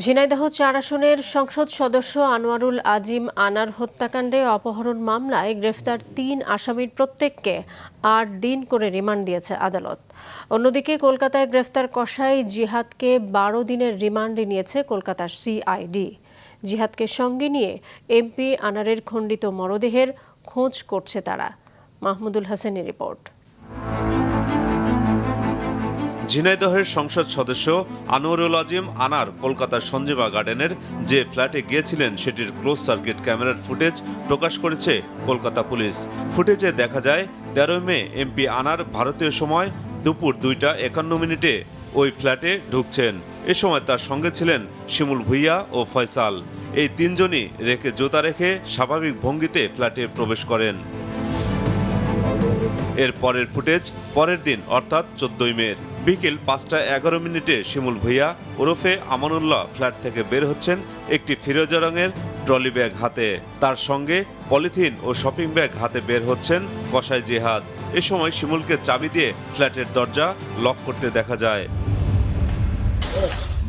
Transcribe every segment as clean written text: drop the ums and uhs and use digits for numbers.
ঝিনাইদহ ৪ আসনের সংসদ সদস্য আনোয়ারুল আজিম আনার হত্যাকাণ্ডে অপহরণ মামলায় গ্রেফতার ৩ আসামির প্রত্যেককে ৮ দিন করে রিমান্ড দিয়েছে আদালত। অন্যদিকে কলকাতায় গ্রেফতার কসাই জিহাদকে ১২ দিনের রিমান্ডে নিয়েছে কলকাতার সিআইডি। জিহাদকে সঙ্গে নিয়ে এমপি আনারের খণ্ডিত মরদেহের খোঁজ করছে তারা। মাহমুদুল হাসানের রিপোর্ট। ঝিনাইদহের সংসদ সদস্য আনোয়ারুল আজিম আনার কলকাতার সঞ্জীবা গার্ডেনের যে ফ্ল্যাটে গিয়েছিলেন সেটির ক্লোজ সার্কিট ক্যামেরার ফুটেজ প্রকাশ করেছে কলকাতা পুলিশ। ফুটেজে দেখা যায় ১৩ মে এমপি আনার ভারতীয় সময় দুপুর ২টা ৫১ ওই ফ্ল্যাটে ঢুকছেন। এ সময় তার সঙ্গে ছিলেন শিমুল ভুইয়া ও ফয়সাল। এই তিনজনই রেখে জুতা রেখে স্বাভাবিক ভঙ্গিতে ফ্ল্যাটে প্রবেশ করেন। এর পরের ফুটেজ পরের দিন অর্থাৎ ১৪ মে বিকেল ৫টা ১১ শিমুল ভুইয়া ওরফে আমানুল্লাহ ফ্ল্যাট থেকে বের হচ্ছেন একটি ফিরোজা রঙের ট্রলি ব্যাগ হাতে। তার সঙ্গে পলিথিন ও শপিং ব্যাগ হাতে বের হচ্ছেন কসাই জিহাদ। এ সময় শিমুলকে চাবি দিয়ে ফ্ল্যাটের দরজা লক করতে দেখা যায়।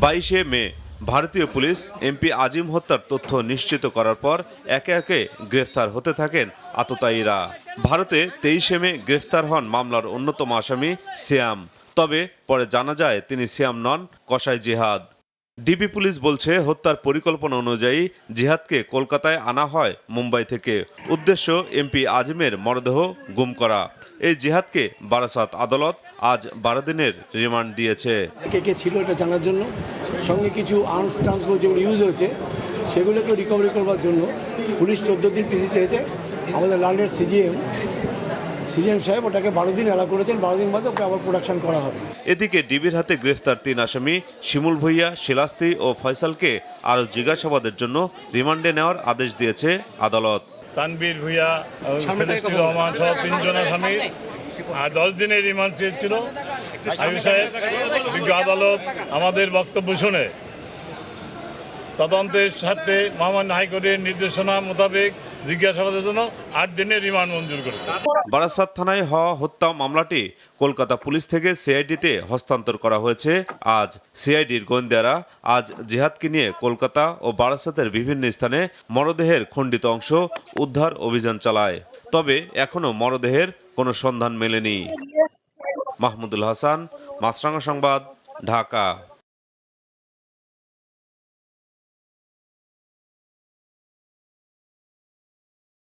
২২ মে ভারতীয় পুলিশ এমপি আজিম হত্যার তথ্য নিশ্চিত করার পর একে একে গ্রেফতার হতে থাকেন আততায়ীরা। ভারতে ২৩ মে গ্রেফতার হন মামলার অন্যতম আসামি সিয়াম। তবে পরে জানা যায় তিনি সিয়াম নন, কসাই জিহাদ। ডিবি পুলিশ বলছে হত্যার পরিকল্পনা অনুযায়ী জিহাদকে কলকাতায় আনা হয় মুম্বাই থেকে। উদ্দেশ্য এমপি আজিমের মরদেহ গুম করা। এই জিহাদকে বারাসাত আদালত আজ ১২ দিনের রিমান্ড দিয়েছে। কে ছিল এটা জানার জন্য, সঙ্গে কিছু আর্মস টার্মসগুলো যেগুলো ইউজ হয়েছে সেগুলোকে রিকভারি করবার জন্য পুলিশ ১৪ দিন পিসি চেয়েছে। আমাদের ল্যান্ডের সিজিএম সাহেব ওটাকে ১২ দিন অ্যালাউ করেছেন। ১২ দিন বাদে ওকে আবার প্রোডাকশন করা হবে। এদিকে ডিবির হাতে গ্রেফতার ৩ আসামি শিমুল ভুইয়া, শিলাস্তি ও ফয়সালকে আরও জিজ্ঞাসাবাদের জন্য রিমান্ডে নেওয়ার আদেশ দিয়েছে আদালত। তানবীর ভুইয়া, সেলিস্টুর রহমান সহ ৩ জন আসামি আর ১০ দিনের রিমান্ড চেয়েছিল। আইয়ুব সাহেব বিজ্ঞ আদালত আমাদের বক্তব্য শুনে তদন্তের স্বার্থে মহামান্য হাইকোর্টের নির্দেশনা মোতাবেক জিজ্ঞাসাবাদের জন্য ৮ দিনের রিমান্ড মঞ্জুর করে। বারাসাত থানায় হওয়া হত্যা মামলাটি কলকাতা পুলিশ থেকে সিআইডিতে হস্তান্তর করা হয়েছে আজ। সিআইডির গোয়েন্দারা আজ জিহাদকে নিয়ে কলকাতা ও বারাসাতের বিভিন্ন স্থানে মরদেহের খণ্ডিত অংশ উদ্ধার অভিযান চালায়। তবে এখনও মরদেহের কোনো সন্ধান মেলেনি। মাহমুদুল হাসান, মাছরাঙা সংবাদ, ঢাকা।